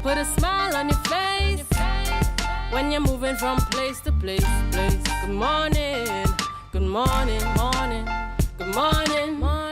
Put a smile on your face when you're moving from place to place. Good morning, good morning, morning, good morning, morning.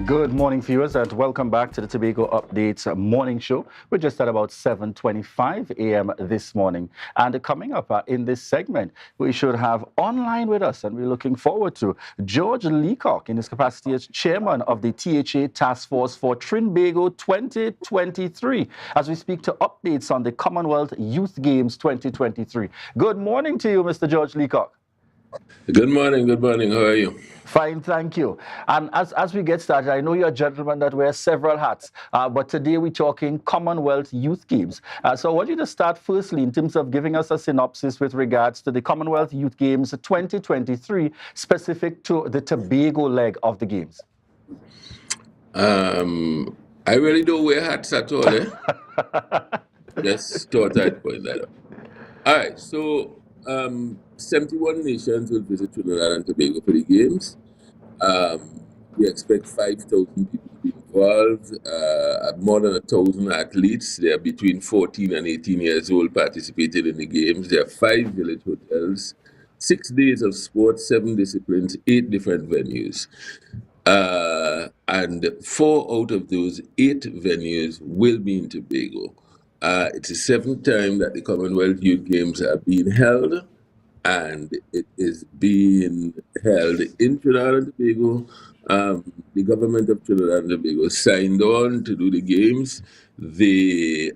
Good morning, viewers, and welcome back to the Tobago Updates morning show. We're just at about 7:25 a.m. this morning. And coming up in this segment, we should have online with us, and we're looking forward to George Leacock in his capacity as chairman of the THA Task Force for Tobago 2023, as we speak to updates on the Commonwealth Youth Games 2023. Good morning to you, Mr. George Leacock. Good morning. How are you? Fine, thank you. And as we get started, I know you're a gentleman that wears several hats, but today we're talking Commonwealth Youth Games. So I want you to start firstly in terms of giving us a synopsis with regards to the Commonwealth Youth Games 2023, specific to the Tobago leg of the Games. I really don't wear hats at all, eh? Just thought I'd point that out. All right, so 71 nations will visit Trinidad and Tobago for the Games. We expect 5,000 people to be involved, more than 1,000 athletes. They are between 14 and 18 years old participating in the Games. There are 5 village hotels, 6 days of sports, 7 disciplines, 8 different venues. And 4 out of those 8 venues will be in Tobago. It's the 7th time that the Commonwealth Youth Games are being held, and it is being held in Trinidad and Tobago. The government of Trinidad and Tobago signed on to do the Games. They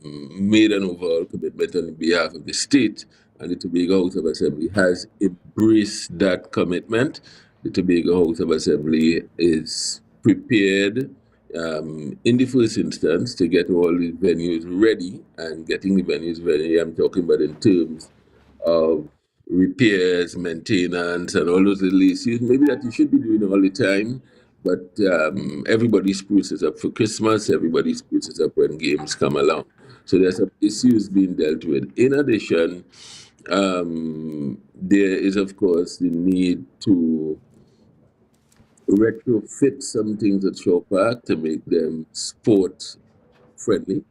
made an overall commitment on behalf of the state, and the Tobago House of Assembly has embraced that commitment. The Tobago House of Assembly is prepared in the first instance to get all the venues ready, and getting the venues ready, I'm talking about in terms of repairs, maintenance, and all those little issues, maybe that you should be doing all the time, but everybody spruces up for Christmas, everybody spruces up when Games come along. So there's some issues being dealt with. In addition, there is, of course, the need to retrofit some things at Shaw Park to make them sport friendly.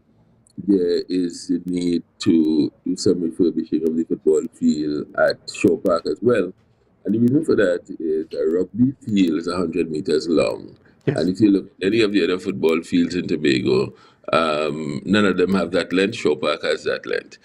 There is the need to do some refurbishing of the football field at Shaw Park as well. And the reason for that is a rugby field is 100 meters long. Yes. And if you look at any of the other football fields in Tobago, none of them have that length. Shaw Park has that length.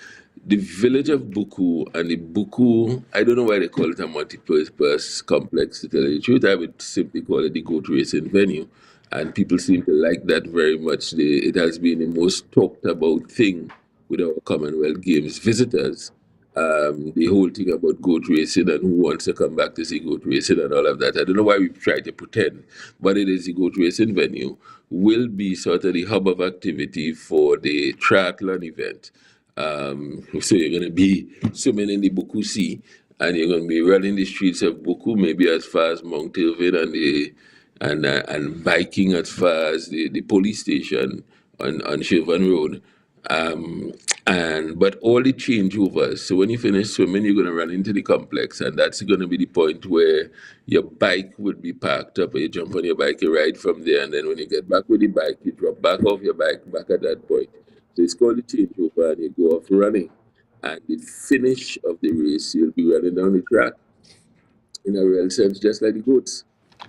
The village of Buku and the Buku, I don't know why they call it a multi-purpose complex, to tell you the truth. I would simply call it the goat racing venue. And people seem to like that very much. It has been the most talked about thing with our Commonwealth Games visitors. The whole thing about goat racing and who wants to come back to see goat racing and all of that. I don't know why we try to pretend, but it is the goat racing venue, will be sort of the hub of activity for the triathlon event. So you're going to be swimming in the Buku Sea, and you're going to be running the streets of Buku, maybe as far as Mount Irvin, and biking as far as the police station on Chevron Road. But all the changeovers. So when you finish swimming, you're going to run into the complex, and that's going to be the point where your bike would be parked up. You jump on your bike, you ride from there, and then when you get back with the bike, you drop back off your bike back at that point. So it's called the changeover, and you go off running. And the finish of the race, you'll be running down the track in a real sense, just like the goats.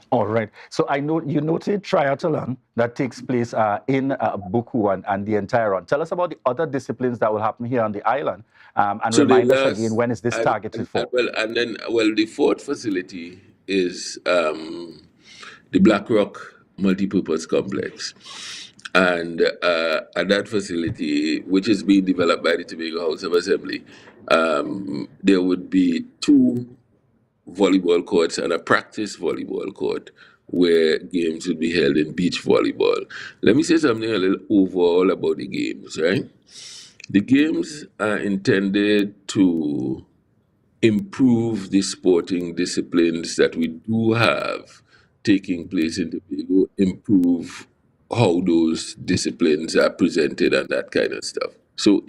All right. So I know you noted triathlon that takes place in Buku and the entire run. Tell us about the other disciplines that will happen here on the island, and so remind us again, when is this targeted for? The fourth facility is the Black Rock Multipurpose Complex. And at that facility, which is being developed by the Tobago House of Assembly, there would be 2 volleyball courts and a practice volleyball court where games will be held in beach volleyball. Let me say something a little overall about the games, right? The games are intended to improve the sporting disciplines that we do have taking place in Tobago, improve how those disciplines are presented and that kind of stuff. So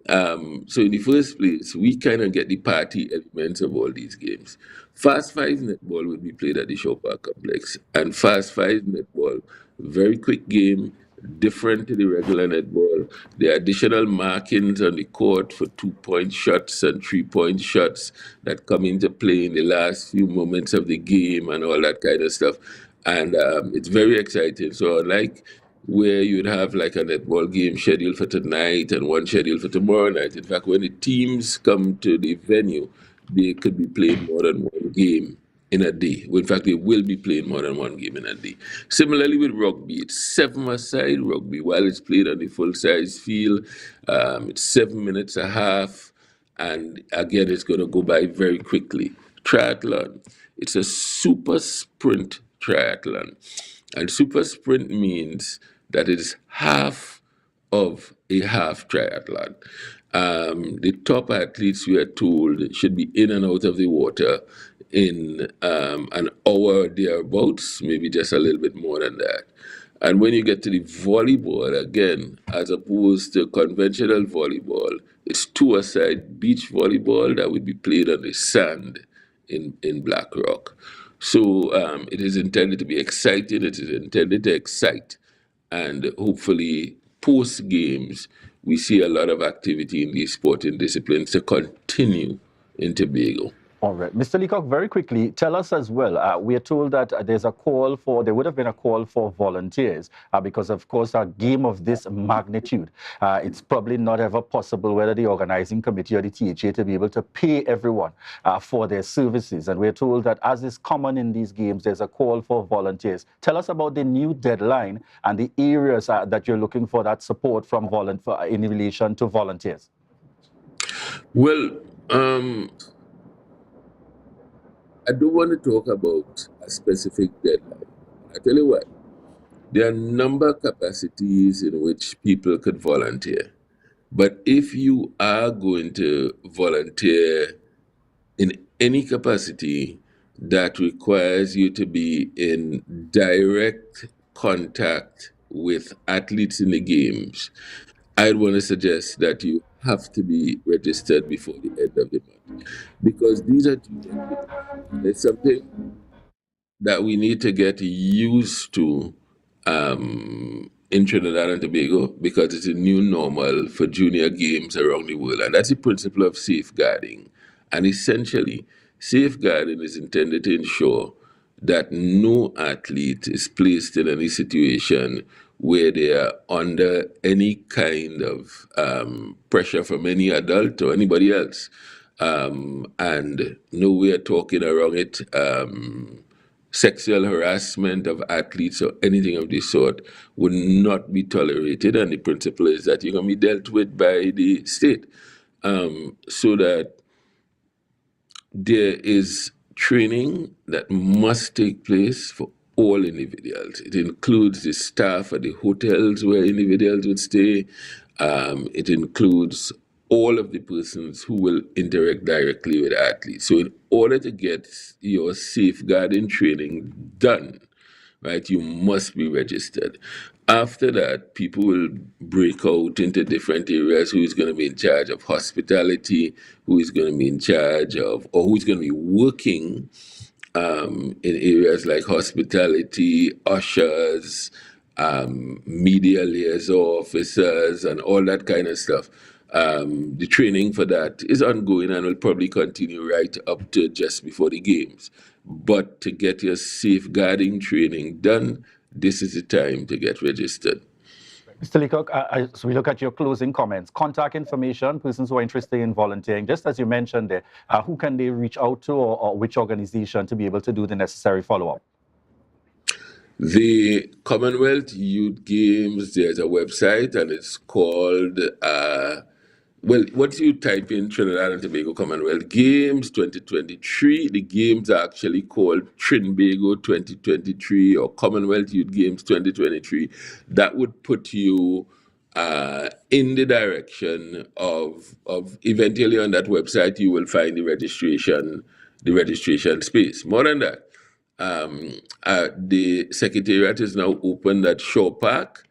So in the first place, we kind of get the party elements of all these games. Fast Five netball will be played at the Shaw Park Complex, and Fast Five netball, very quick game, different to the regular netball. There are additional markings on the court for 2 point shots and 3 point shots that come into play in the last few moments of the game and all that kind of stuff. And it's very exciting. So, unlike where you'd have like a netball game scheduled for tonight and one scheduled for tomorrow night. In fact, when the teams come to the venue, they could be playing more than one game in a day. In fact, they will be playing more than one game in a day. Similarly with rugby, it's 7-a-side rugby. While it's played on the full-size field, it's 7 minutes a half, and again, it's going to go by very quickly. Triathlon, it's a super sprint triathlon. And super sprint means that it is half of a half triathlon. The top athletes, we are told, should be in and out of the water in an hour thereabouts, maybe just a little bit more than that. And when you get to the volleyball, again, as opposed to conventional volleyball, it's two-a-side beach volleyball that would be played on the sand in Black Rock. So it is intended to be exciting, it is intended to excite, and hopefully, post games, we see a lot of activity in these sporting disciplines to continue in Tobago. All right. Mr. Leacock, very quickly, tell us as well, we are told that there would have been a call for volunteers because, of course, a game of this magnitude, it's probably not ever possible whether the organizing committee or the THA to be able to pay everyone for their services. And we're told that as is common in these games, there's a call for volunteers. Tell us about the new deadline and the areas that you're looking for that support from in relation to volunteers. Well, I don't want to talk about a specific deadline. I tell you what, there are a number of capacities in which people could volunteer. But if you are going to volunteer in any capacity that requires you to be in direct contact with athletes in the games, I'd want to suggest that you have to be registered before the end of the month. Because these are it's something that we need to get used to in Trinidad and Tobago because it's a new normal for junior games around the world. And that's the principle of safeguarding. And essentially, safeguarding is intended to ensure that no athlete is placed in any situation where they are under any kind of pressure from any adult or anybody else. And no, we are talking around it. Sexual harassment of athletes or anything of this sort would not be tolerated. And the principle is that you're going to be dealt with by the state so that there is training that must take place for all individuals. It includes the staff at the hotels where individuals would stay. It includes all of the persons who will interact directly with athletes. So in order to get your safeguarding training done, right, you must be registered. After that, people will break out into different areas. Who is going to be in charge of hospitality? Who is going to be in charge of, or who is going to be working in areas like hospitality, ushers, media liaison officers, and all that kind of stuff. The training for that is ongoing and will probably continue right up to just before the games. But to get your safeguarding training done, this is the time to get registered. Mr. Leacock, as we look at your closing comments, contact information, persons who are interested in volunteering, just as you mentioned there, who can they reach out to or which organization to be able to do the necessary follow-up? The Commonwealth Youth Games, there's a website and it's called, well, once you type in Trinidad and Tobago Commonwealth Games 2023, the games are actually called Trinbago 2023 or Commonwealth Youth Games 2023. That would put you in the direction of eventually on that website, you will find the registration space. More than that, the secretariat is now open at Shaw Park,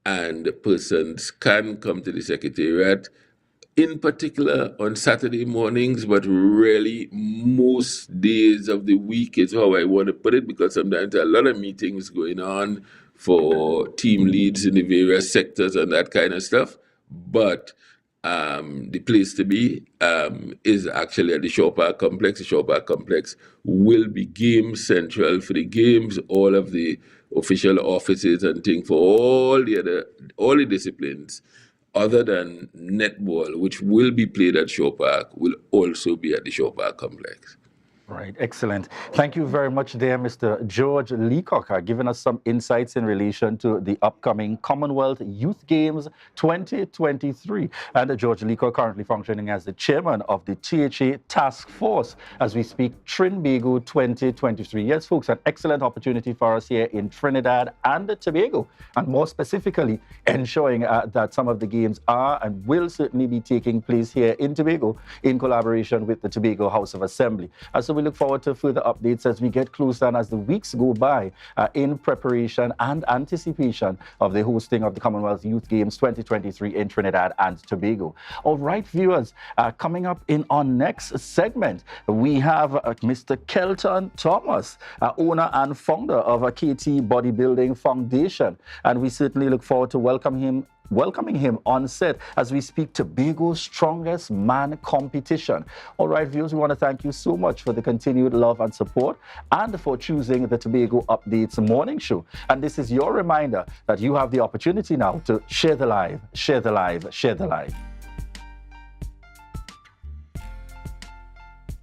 and persons can come to the secretariat in particular on Saturday mornings, but really most days of the week is how I want to put it, because sometimes there are a lot of meetings going on for team leads in the various sectors and that kind of stuff. But the place to be is actually at the Shaw Park Complex. The Shaw Park Complex will be game central for the games. All of the official offices and things for all the disciplines other than netball, which will be played at Shaw Park, will also be at the Shaw Park Complex. Right, excellent. Thank you very much there, Mr. George Leacock, giving us some insights in relation to the upcoming Commonwealth Youth Games 2023. And George Leacock currently functioning as the chairman of the THA Task Force as we speak Tobago 2023. Yes, folks, an excellent opportunity for us here in Trinidad and Tobago, and more specifically, ensuring that some of the games are and will certainly be taking place here in Tobago in collaboration with the Tobago House of Assembly. So we look forward to further updates as we get closer and as the weeks go by in preparation and anticipation of the hosting of the Commonwealth Youth Games 2023 in Trinidad and Tobago. All right, viewers, coming up in our next segment, we have Mr. Kelton Thomas, owner and founder of a KT Bodybuilding Foundation, and we certainly look forward to welcoming him on set as we speak Tobago's Strongest Man competition. All right, viewers, we want to thank you so much for the continued love and support and for choosing the Tobago Updates morning show. And this is your reminder that you have the opportunity now to share the live, share the live, share the live.